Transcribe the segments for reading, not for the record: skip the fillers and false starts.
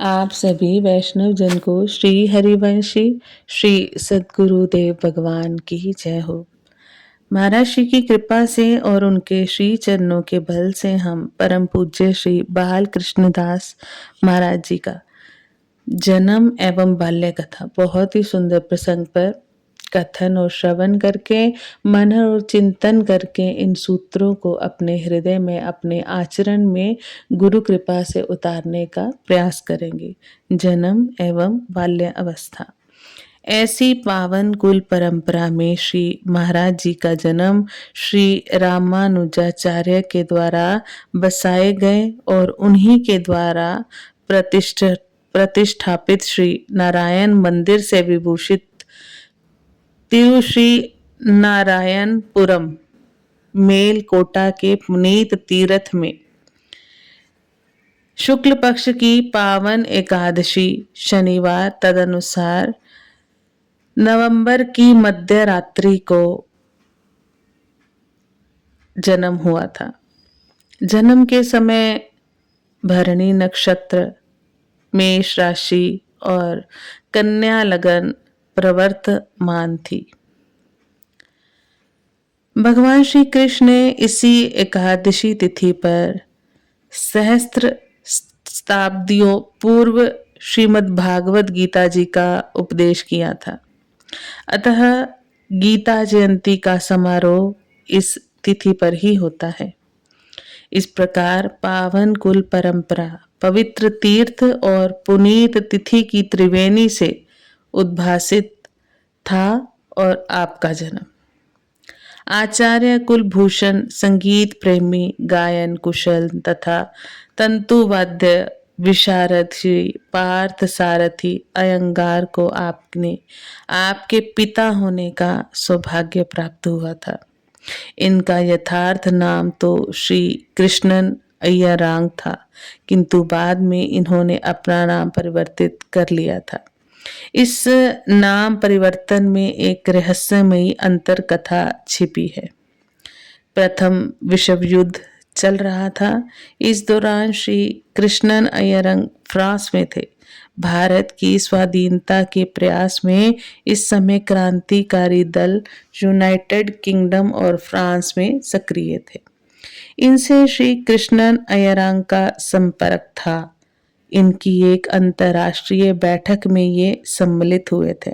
आप सभी वैष्णव जन को श्री हरिवंशी श्री सद्गुरुदेव भगवान की जय हो। महाराज श्री की कृपा से और उनके श्री चरणों के बल से हम परम पूज्य श्री बाल कृष्णदास महाराज जी का जन्म एवं बाल्य कथा बहुत ही सुंदर प्रसंग पर कथन और श्रवण करके, मनन और चिंतन करके इन सूत्रों को अपने हृदय में, अपने आचरण में गुरु कृपा से उतारने का प्रयास करेंगे। जन्म एवं बाल्य अवस्था। ऐसी पावन कुल परंपरा में श्री महाराज जी का जन्म श्री रामानुजाचार्य के द्वारा बसाए गए और उन्हीं के द्वारा प्रतिष्ठापित श्री नारायण मंदिर से विभूषित तिरुश्री नारायणपुरम मेलकोटा के पुनीत तीर्थ में शुक्ल पक्ष की पावन एकादशी शनिवार तदनुसार नवंबर की मध्य रात्रि को जन्म हुआ था। जन्म के समय भरणी नक्षत्र, मेष राशि और कन्या लगन प्रवर्तमान थी। भगवान श्री कृष्ण ने इसी एकादशी तिथि पर सहस्त्र शताब्दियों पूर्व श्रीमद् भागवत गीता जी का उपदेश किया था। अतः गीता जयंती का समारोह इस तिथि पर ही होता है। इस प्रकार पावन कुल परंपरा, पवित्र तीर्थ और पुनीत तिथि की त्रिवेणी से उद्भासित था और आपका जन्म। आचार्य कुलभूषण संगीत प्रेमी, गायन कुशल तथा तंतुवाद्य विशारद श्री पार्थ सारथी अयंगार को आपके पिता होने का सौभाग्य प्राप्त हुआ था। इनका यथार्थ नाम तो श्री कृष्णन अय्यरांग था, किंतु बाद में इन्होंने अपना नाम परिवर्तित कर लिया था। इस नाम परिवर्तन में एक रहस्यमयी अंतर कथा छिपी है। प्रथम विश्व युद्ध चल रहा था। इस दौरान श्री कृष्णन अय्यरंग फ्रांस में थे। भारत की स्वाधीनता के प्रयास में इस समय क्रांतिकारी दल यूनाइटेड किंगडम और फ्रांस में सक्रिय थे। इनसे श्री कृष्णन अय्यरंग का संपर्क था। इनकी एक अंतर्राष्ट्रीय बैठक में ये सम्मिलित हुए थे।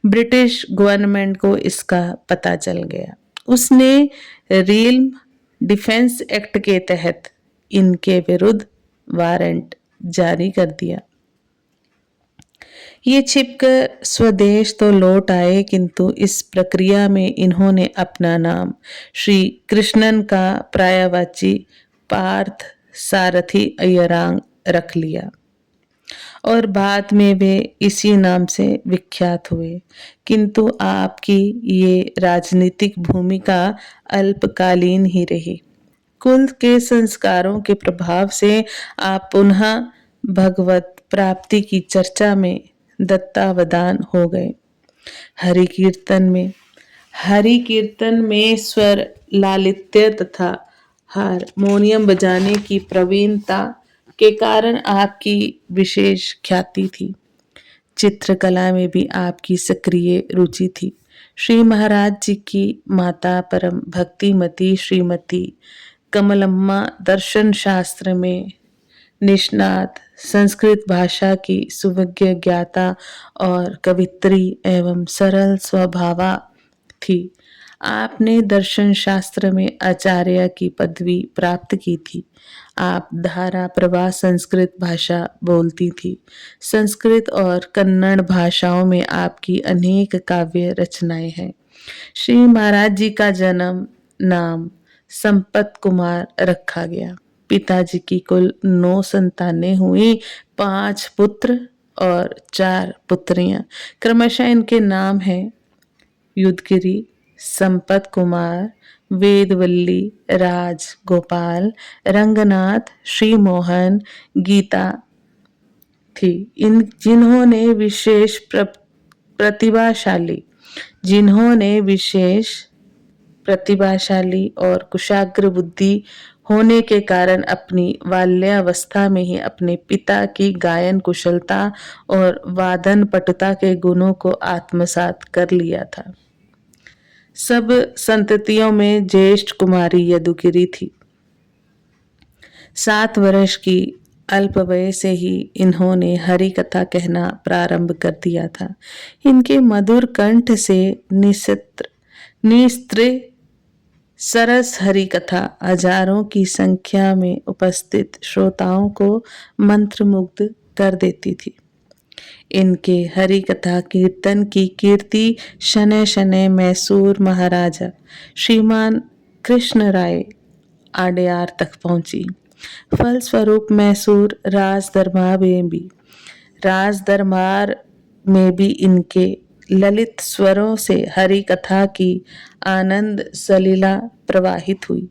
ब्रिटिश गवर्नमेंट को इसका पता चल गया। उसने रियल डिफेंस एक्ट के तहत इनके विरुद्ध वारंट जारी कर दिया। ये छिपकर स्वदेश तो लौट आए, किंतु इस प्रक्रिया में इन्होंने अपना नाम श्री कृष्णन का पर्यायवाची पार्थ सारथी अय्यरांग रख लिया और बाद में वे इसी नाम से विख्यात हुए। किंतु आपकी ये राजनीतिक भूमिका अल्पकालीन ही रही। कुल के संस्कारों के प्रभाव से आप पुनः भगवत प्राप्ति की चर्चा में दत्तावधान हो गए। हरि कीर्तन में स्वर लालित्य तथा हारमोनियम बजाने की प्रवीणता के कारण आपकी विशेष ख्याति थी। चित्रकला में भी आपकी सक्रिय रुचि थी। श्री महाराज जी की माता परम भक्तिमती श्रीमती कमलम्मा दर्शन शास्त्र में निष्णात, संस्कृत भाषा की सुविज्ञ ज्ञाता और कवित्री एवं सरल स्वभावा थी। आपने दर्शन शास्त्र में आचार्य की पदवी प्राप्त की थी। आप धारा प्रवाह संस्कृत भाषा बोलती थी। संस्कृत और कन्नड़ भाषाओं में आपकी अनेक काव्य रचनाएं हैं। श्री महाराज जी का जन्म नाम संपत कुमार रखा गया। पिताजी की कुल 9 संतानें हुई, 5 पुत्र और 4 पुत्रियां। क्रमशः इनके नाम हैं युद्धगिरी, संपत कुमार, वेदवल्ली, राज गोपाल, रंगनाथ, श्री मोहन, गीता थी। जिन्होंने विशेष प्रतिभाशाली और कुशाग्र बुद्धि होने के कारण अपनी बाल्यावस्था में ही अपने पिता की गायन कुशलता और वादन पटुता के गुणों को आत्मसात कर लिया था। सब संततियों में ज्येष्ठ कुमारी यदुगिरी थी। 7 वर्ष की अल्प वय से ही इन्होंने हरि कथा कहना प्रारंभ कर दिया था। इनके मधुर कंठ से निस्त्र सरस हरि कथा हजारों की संख्या में उपस्थित श्रोताओं को मंत्रमुग्ध कर देती थी। इनके हरि कथा कीर्तन की कीर्ति शनै शनै मैसूर महाराजा श्रीमान कृष्ण राय आड्यार तक पहुंची। फलस्वरूप मैसूर राज दरबार में भी इनके ललित स्वरों से हरि कथा की आनंद सलीला प्रवाहित हुई।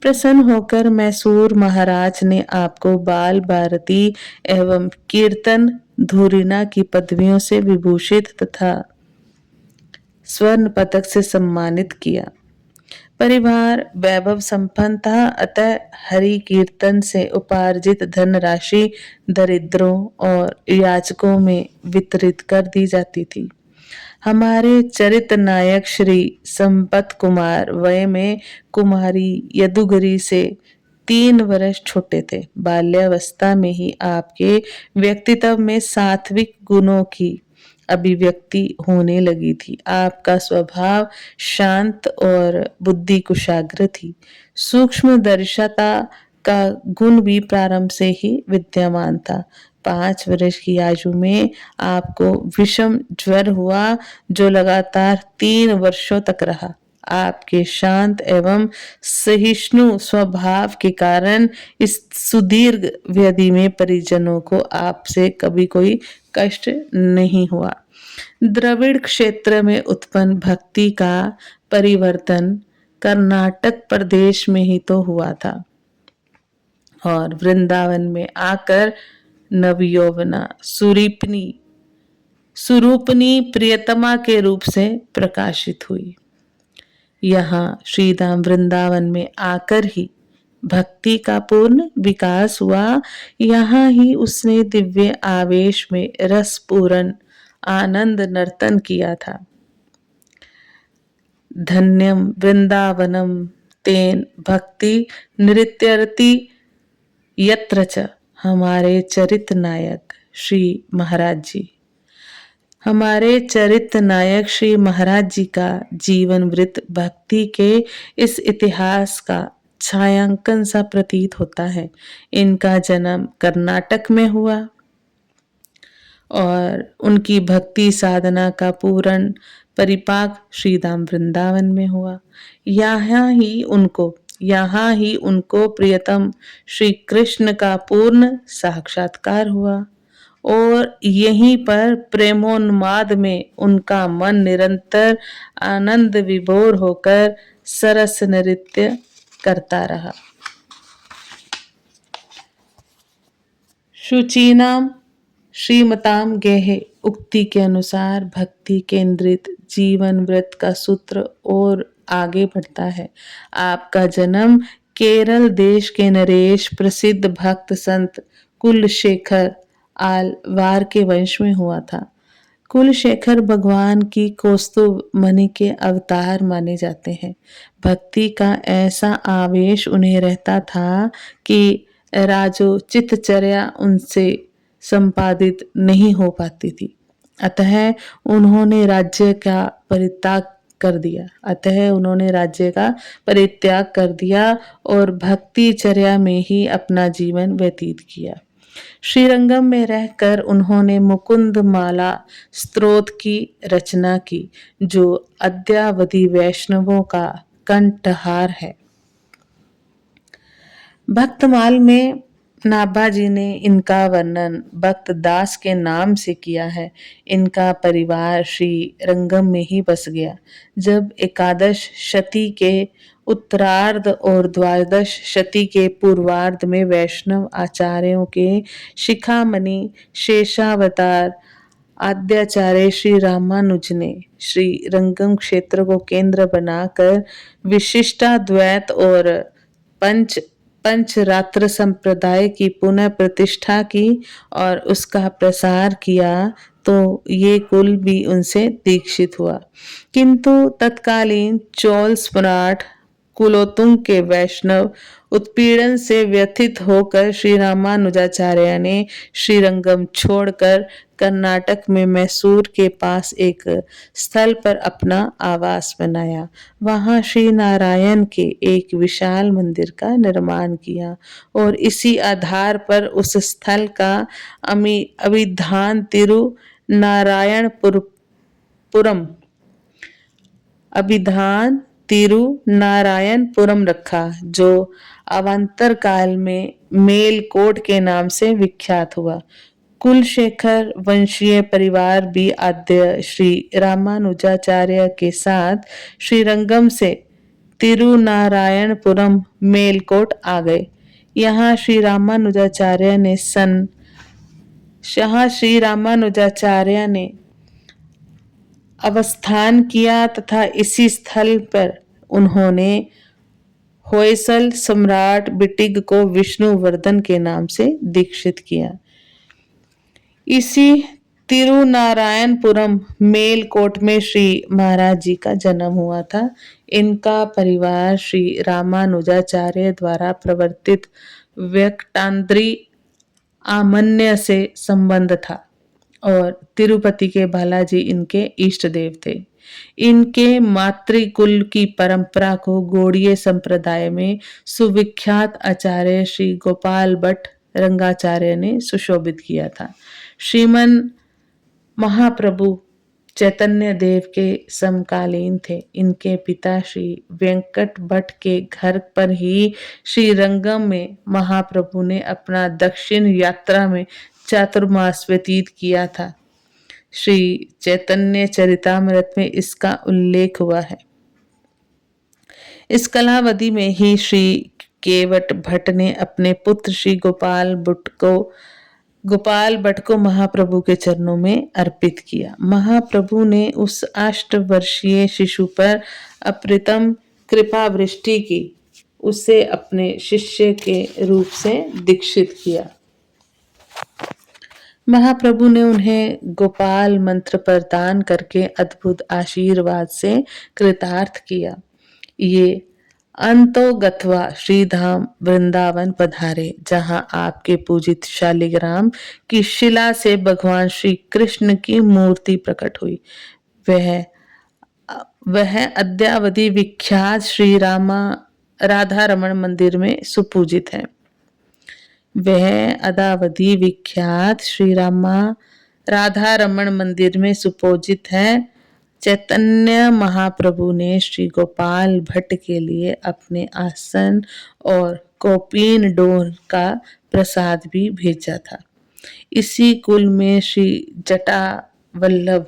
प्रसन्न होकर मैसूर महाराज ने आपको बाल भारती एवं कीर्तन धुरीना की पदवियों से विभूषित तथा स्वर्ण पदक से सम्मानित किया। परिवार वैभव संपन्न था, अतः हरि कीर्तन से उपार्जित धनराशि दरिद्रों और याचकों में वितरित कर दी जाती थी। हमारे चरित नायक श्री संपत कुमार वय में कुमारी यदुगिरी से 3 वर्ष छोटे थे। बाल्यावस्था में ही आपके व्यक्तित्व में सात्विक गुणों की अभिव्यक्ति होने लगी थी। आपका स्वभाव शांत और बुद्धि कुशाग्र थी। सूक्ष्म दर्शता का गुण भी प्रारंभ से ही विद्यमान था। 5 वर्ष की आयु में आपको विषम ज्वर हुआ, जो लगातार 3 वर्षों तक रहा। आपके शांत एवं सहिष्णु स्वभाव के कारण इस सुदीर्घ व्यधि में परिजनों को आपसे कभी कोई कष्ट नहीं हुआ। द्रविड़ क्षेत्र में उत्पन्न भक्ति का परिवर्तन कर्नाटक प्रदेश में ही तो हुआ था और वृंदावन में आकर नवयौवना सुरूपनी प्रियतमा के रूप से प्रकाशित हुई। यहाँ श्रीधाम वृंदावन में आकर ही भक्ति का पूर्ण विकास हुआ। यहाँ ही उसने दिव्य आवेश में रसपूर्ण आनंद नर्तन किया था। धन्यम वृंदावनम तेन भक्ति नृत्यरति यत्र च। हमारे चरित नायक श्री महाराज जी का जीवन वृत्त भक्ति के इस इतिहास का छायांकन सा प्रतीत होता है। इनका जन्म कर्नाटक में हुआ और उनकी भक्ति साधना का पूर्ण परिपाक श्रीधाम वृंदावन में हुआ। यहाँ ही उनको प्रियतम श्री कृष्ण का पूर्ण साक्षात्कार हुआ और यहीं पर प्रेमोन्माद में उनका मन निरंतर आनंद विभोर होकर सरस नृत्य करता रहा। शुचीनाम श्रीमताम गेहे उक्ति के अनुसार भक्ति केंद्रित जीवन व्रत का सूत्र और आगे बढ़ता है। आपका जन्म केरल देश के नरेश प्रसिद्ध भक्त संत कुलशेखर आलवार के वंश में हुआ था। कुलशेखर भगवान की कौस्तुभ मणि के अवतार माने जाते हैं। भक्ति का ऐसा आवेश उन्हें रहता था कि राजोचितचर्या उनसे संपादित नहीं हो पाती थी। अतः उन्होंने राज्य का परित्याग कर दिया और भक्ति चर्या में ही अपना जीवन व्यतीत किया। श्रीरंगम में रहकर उन्होंने मुकुंद माला स्तोत्र की रचना की, जो अद्यावधि वैष्णवों का कंठहार है। भक्तमाल में नाभाजी ने इनका वर्णन भक्त दास के नाम से किया है। इनका परिवार श्री रंगम में ही बस गया। जब 11 शती के उत्तरार्ध और 12 शती के पूर्वार्ध में वैष्णव आचार्यों के शिखामणि शेषावतार आद्याचार्य श्री रामानुज ने श्री रंगम क्षेत्र को केंद्र बनाकर विशिष्टाद्वैत और पंच पंचरात्र संप्रदाय की पुनः प्रतिष्ठा की और उसका प्रसार किया, तो ये कुल भी उनसे दीक्षित हुआ। किंतु तत्कालीन चोल सम्राट कुलोत्तुंग के वैष्णव उत्पीड़न से व्यथित होकर श्री रामानुजाचार्य ने श्रीरंगम छोड़कर कर्नाटक में मैसूर के पास एक स्थल पर अपना आवास बनाया। वहां श्री नारायण के एक विशाल मंदिर का निर्माण किया और इसी आधार पर उस स्थल का अभिधान तिरुनारायणपुरम रखा, जो अवान्तर काल में मेलकोट के नाम से विख्यात हुआ। कुलशेखर वंशीय परिवार भी आद्य श्री रामानुजाचार्य के साथ श्रीरंगम से तिरुनारायणपुरम मेलकोट आ गए। यहाँ श्री रामानुजाचार्य ने अवस्थान किया तथा इसी स्थल पर उन्होंने होयसल सम्राट बिटिग को विष्णुवर्धन के नाम से दीक्षित किया। इसी तिरुनारायणपुरम मेलकोट में श्री महाराज जी का जन्म हुआ था। इनका परिवार श्री रामानुजाचार्य द्वारा प्रवर्तित व्यक्तांद्री आमन्य से संबंध था और तिरुपति के बालाजी इनके इष्ट देव थे। इनके मातृकुल की परंपरा को गौड़ीय संप्रदाय में सुविख्यात आचार्य श्री गोपाल भट्ट रंगाचार्य ने सुशोभित किया था। श्रीमन महाप्रभु चैतन्य देव के समकालीन थे। इनके पिता श्री वेंकट भट्ट के घर पर ही श्रीरंगम में महाप्रभु ने अपना दक्षिण यात्रा में चातुर्मास व्यतीत किया था। श्री चैतन्य चरितामृत में इसका उल्लेख हुआ है। इस कलावधि में ही श्री केवट भट्ट ने अपने पुत्र श्री गोपाल भट्ट को महाप्रभु के चरणों में अर्पित किया। महाप्रभु ने उस 8 वर्षीय शिशु पर अप्रतिम कृपा वृष्टि की, उसे अपने शिष्य के रूप से दीक्षित किया। महाप्रभु ने उन्हें गोपाल मंत्र प्रदान करके अद्भुत आशीर्वाद से कृतार्थ किया। ये अंतो गत्वा श्रीधाम वृंदावन पधारे, जहां आपके पूजित शालिग्राम की शिला से भगवान श्री कृष्ण की मूर्ति प्रकट हुई। वह अद्यावधि विख्यात श्री राधा रमण मंदिर में सुपूजित है। वह अद्यावधि विख्यात श्री राधा रमण मंदिर में सुपूजित है। चैतन्य महाप्रभु ने श्री गोपाल भट्ट के लिए अपने आसन और कौपीन डोर का प्रसाद भी भेजा था। इसी कुल में श्री जटा वल्लभ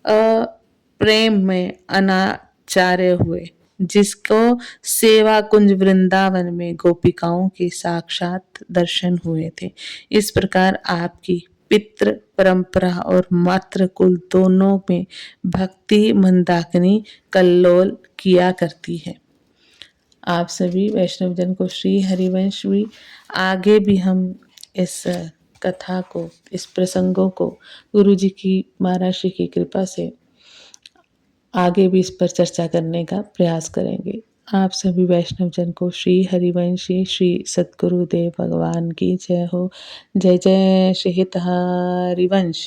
प्रेम में अनाचार्य हुए, जिसको सेवा कुंज वृंदावन में गोपिकाओं के साक्षात दर्शन हुए थे। इस प्रकार आपकी पितृ परंपरा और मातृ कुल दोनों में भक्ति मंदाकिनी कल्लोल किया करती है। आप सभी वैष्णव जन को श्री हरिवंश भी आगे भी हम इस कथा को, इस प्रसंगों को गुरु जी की, महाराज श्री की कृपा से आगे भी इस पर चर्चा करने का प्रयास करेंगे। आप सभी वैष्णव जन को श्री हरिवंशी श्री सद्गुरुदेव भगवान की जय हो। जय जय श्री हित हरिवंश।